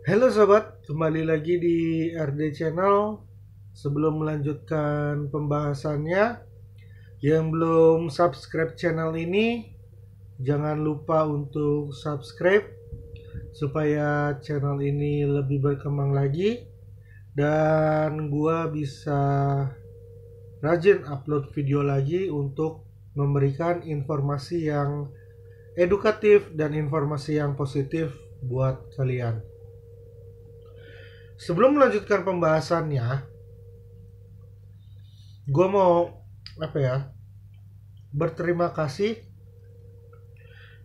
Halo sobat, kembali lagi di RD Channel. Sebelum melanjutkan pembahasannya, yang belum subscribe channel ini, jangan lupa untuk subscribe supaya channel ini lebih berkembang lagi dan gua bisa rajin upload video lagi untuk memberikan informasi yang edukatif dan informasi yang positif buat kalian. Sebelum melanjutkan pembahasannya, gue mau apa ya berterima kasih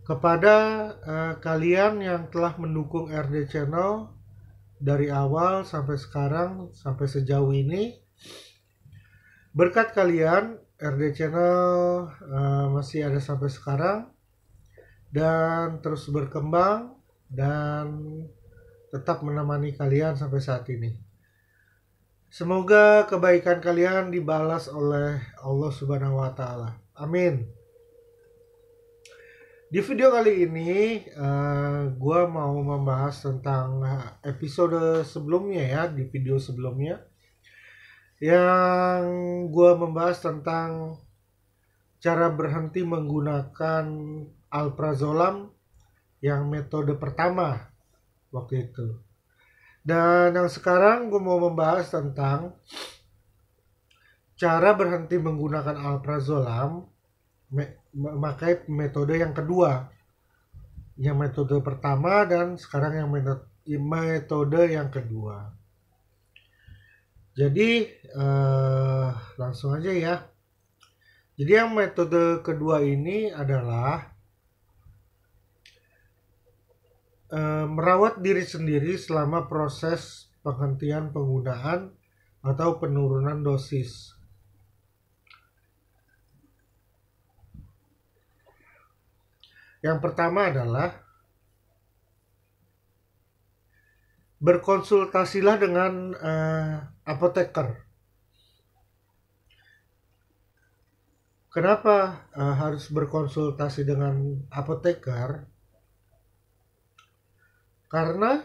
kepada kalian yang telah mendukung RD Channel dari awal sampai sekarang, sampai sejauh ini. Berkat kalian RD Channel masih ada sampai sekarang dan terus berkembang dan tetap menemani kalian sampai saat ini. Semoga kebaikan kalian dibalas oleh Allah Subhanahu wa Ta'ala. Amin. Di video kali ini, gue mau membahas tentang episode sebelumnya ya, di video sebelumnya, yang gue membahas tentang cara berhenti menggunakan alprazolam yang metode pertama waktu itu. Dan yang sekarang gue mau membahas tentang cara berhenti menggunakan alprazolam memakai metode yang kedua. Yang metode pertama dan sekarang yang metode yang kedua. Jadi langsung aja ya. Jadi yang metode kedua ini adalah merawat diri sendiri selama proses penghentian penggunaan atau penurunan dosis. Yang pertama adalah berkonsultasilah dengan apoteker. Kenapa harus berkonsultasi dengan apoteker? Karena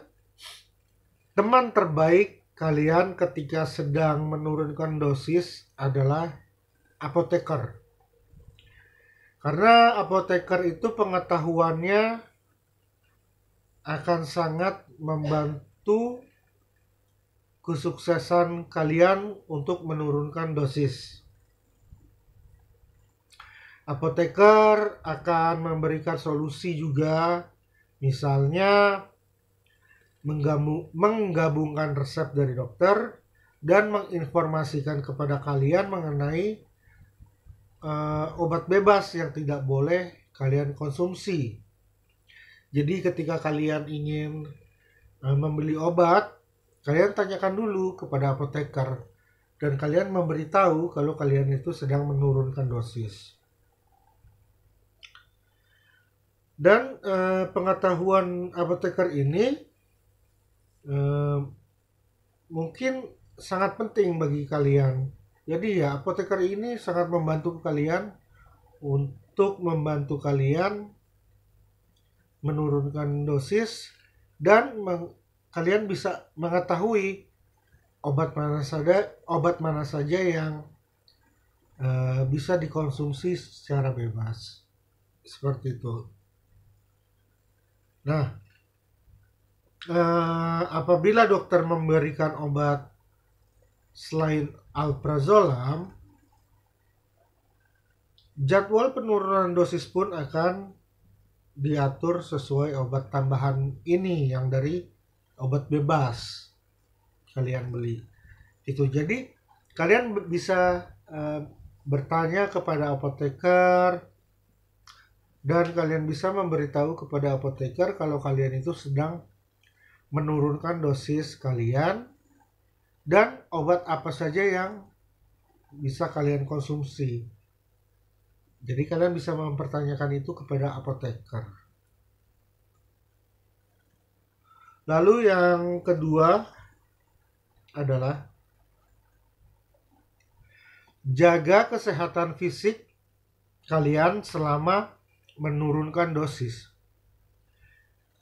teman terbaik kalian ketika sedang menurunkan dosis adalah apoteker. Karena apoteker itu pengetahuannya akan sangat membantu kesuksesan kalian untuk menurunkan dosis. Apoteker akan memberikan solusi juga, misalnya menggabungkan resep dari dokter dan menginformasikan kepada kalian mengenai obat bebas yang tidak boleh kalian konsumsi. Jadi ketika kalian ingin membeli obat, kalian tanyakan dulu kepada apoteker dan kalian memberitahu kalau kalian itu sedang menurunkan dosis. Dan pengetahuan apoteker ini mungkin sangat penting bagi kalian. Jadi ya, apoteker ini sangat membantu kalian untuk membantu kalian menurunkan dosis dan kalian bisa mengetahui obat mana saja yang bisa dikonsumsi secara bebas. Seperti itu. Nah, apabila dokter memberikan obat selain alprazolam, jadwal penurunan dosis pun akan diatur sesuai obat tambahan ini yang dari obat bebas kalian beli. Itu jadi kalian bisa bertanya kepada apoteker dan kalian bisa memberitahu kepada apoteker kalau kalian itu sedang menurunkan dosis kalian dan obat apa saja yang bisa kalian konsumsi. Jadi kalian bisa mempertanyakan itu kepada apoteker. Lalu yang kedua adalah jaga kesehatan fisik kalian selama menurunkan dosis.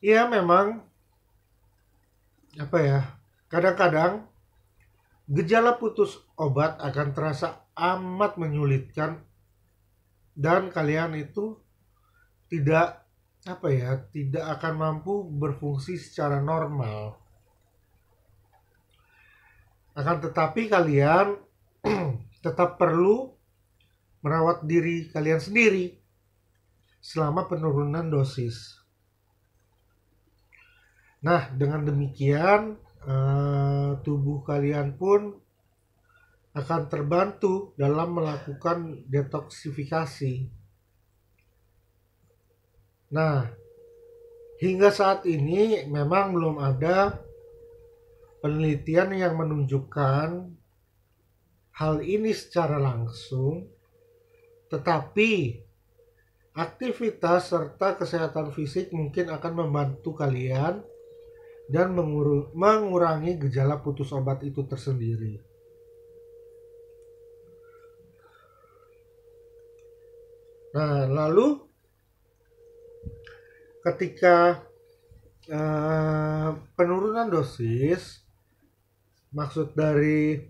Ya memang apa ya? Kadang-kadang gejala putus obat akan terasa amat menyulitkan dan kalian itu tidak apa ya, tidak akan mampu berfungsi secara normal. Akan tetapi kalian tetap perlu merawat diri kalian sendiri selama penurunan dosis. Nah, dengan demikian tubuh kalian pun akan terbantu dalam melakukan detoksifikasi. Nah, hingga saat ini memang belum ada penelitian yang menunjukkan hal ini secara langsung, tetapi aktivitas serta kesehatan fisik mungkin akan membantu kalian dan mengurangi gejala putus obat itu tersendiri. Nah, lalu ketika penurunan dosis, maksud dari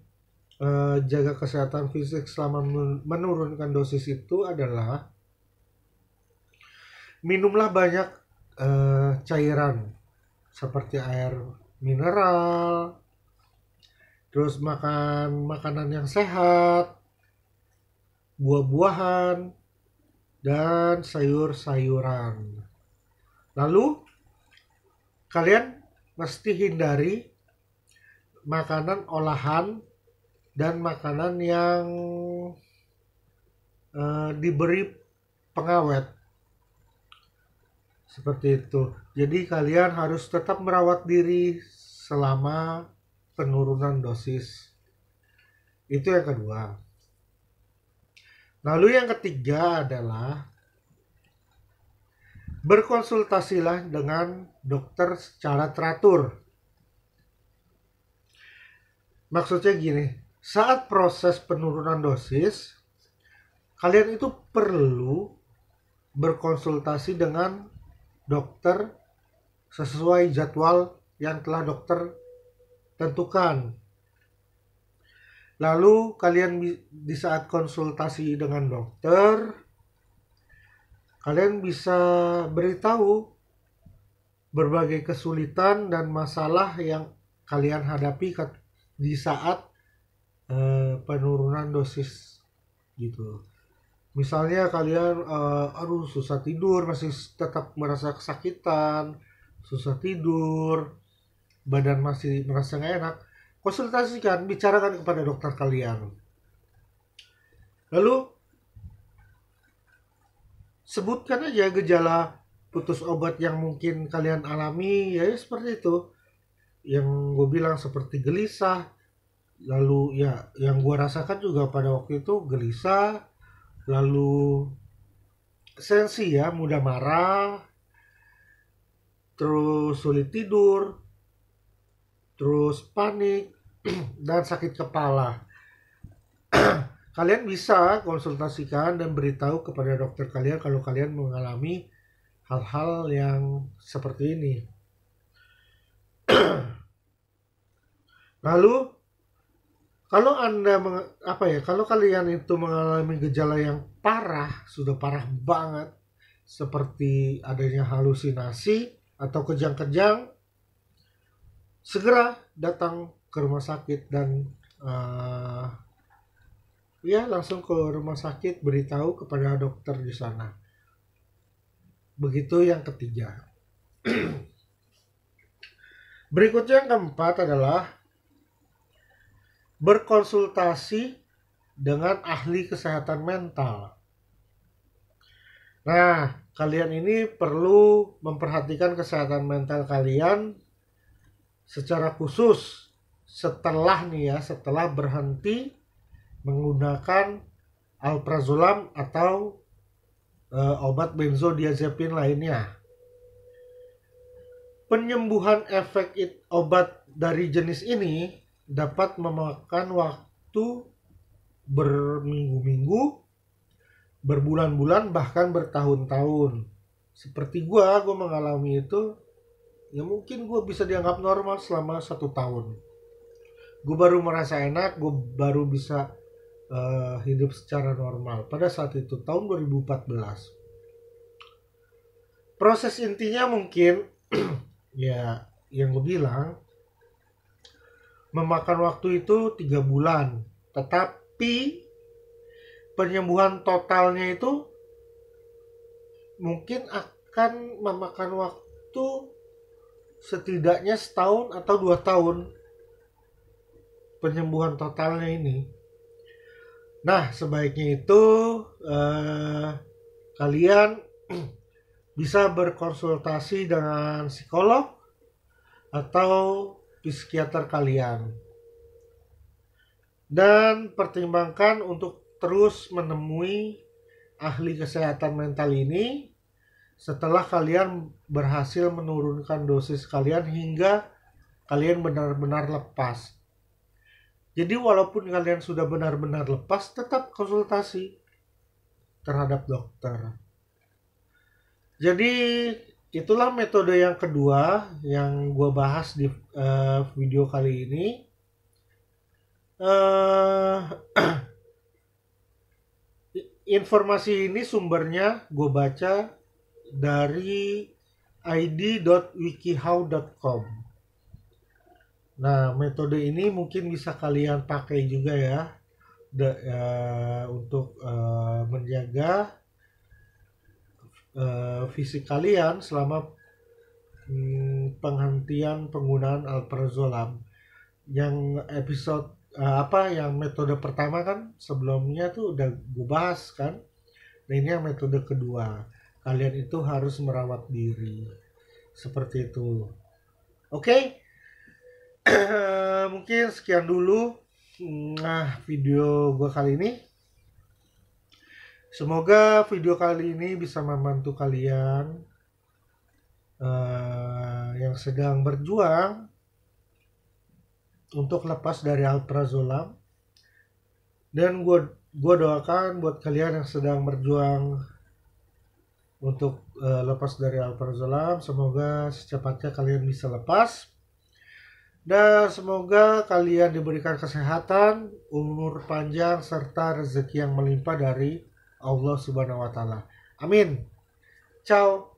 jaga kesehatan fisik selama menurunkan dosis itu adalah minumlah banyak cairan seperti air mineral, terus makan makanan yang sehat, buah-buahan, dan sayur-sayuran. Lalu kalian mesti hindari makanan olahan dan makanan yang diberi pengawet seperti itu. Jadi kalian harus tetap merawat diri selama penurunan dosis. Itu yang kedua. Lalu yang ketiga adalah berkonsultasilah dengan dokter secara teratur. Maksudnya gini, saat proses penurunan dosis, kalian itu perlu berkonsultasi dengan dokter sesuai jadwal yang telah dokter tentukan. Lalu kalian di saat konsultasi dengan dokter, kalian bisa beritahu berbagai kesulitan dan masalah yang kalian hadapi di saat penurunan dosis gitu. Misalnya kalian aduh susah tidur, masih tetap merasa kesakitan, susah tidur, badan masih merasa nggak enak, konsultasikan, bicarakan kepada dokter kalian. Lalu sebutkan aja gejala putus obat yang mungkin kalian alami, ya seperti itu. Yang gue bilang seperti gelisah, lalu ya yang gue rasakan juga pada waktu itu gelisah, lalu sensi ya, mudah marah, terus sulit tidur, terus panik, dan sakit kepala. Kalian bisa konsultasikan dan beritahu kepada dokter kalian kalau kalian mengalami hal-hal yang seperti ini. Lalu kalau kalau kalian itu mengalami gejala yang parah, sudah parah banget, seperti adanya halusinasi atau kejang-kejang, segera datang ke rumah sakit dan langsung ke rumah sakit, beritahu kepada dokter di sana. Begitu yang ketiga. Berikutnya yang keempat adalah berkonsultasi dengan ahli kesehatan mental. Nah, kalian ini perlu memperhatikan kesehatan mental kalian secara khusus setelah berhenti menggunakan alprazolam atau obat benzodiazepin lainnya. Penyembuhan efek obat dari jenis ini dapat memakan waktu berminggu-minggu, berbulan-bulan, bahkan bertahun-tahun. Seperti gue mengalami itu ya mungkin gue bisa dianggap normal selama 1 tahun. Gue baru merasa enak, gue baru bisa hidup secara normal pada saat itu tahun 2014. Proses intinya mungkin ya yang gue bilang memakan waktu itu 3 bulan, tetapi penyembuhan totalnya itu mungkin akan memakan waktu setidaknya setahun atau 2 tahun penyembuhan totalnya ini. Nah, sebaiknya itu kalian bisa berkonsultasi dengan psikolog atau psikiater kalian. Dan pertimbangkan untuk terus menemui ahli kesehatan mental ini setelah kalian berhasil menurunkan dosis kalian hingga kalian benar-benar lepas. Jadi walaupun kalian sudah benar-benar lepas, tetap konsultasi terhadap dokter. Jadi itulah metode yang kedua yang gue bahas di video kali ini. Informasi ini sumbernya gue baca dari id.wikihow.com. Nah, metode ini mungkin bisa kalian pakai juga ya untuk menjaga fisik kalian selama penghentian penggunaan alprazolam. Yang episode yang metode pertama kan sebelumnya tuh udah gue bahas kan. Nah, ini yang metode kedua. Kalian itu harus merawat diri. Seperti itu. Oke? Mungkin sekian dulu video gue kali ini. Semoga video kali ini bisa membantu kalian yang sedang berjuang untuk lepas dari alprazolam. Dan gue doakan buat kalian yang sedang berjuang untuk lepas dari alprazolam, semoga secepatnya kalian bisa lepas. Dan semoga kalian diberikan kesehatan, umur panjang, serta rezeki yang melimpah dari Allah Subhanahu wa Ta'ala. Amin. Ciao.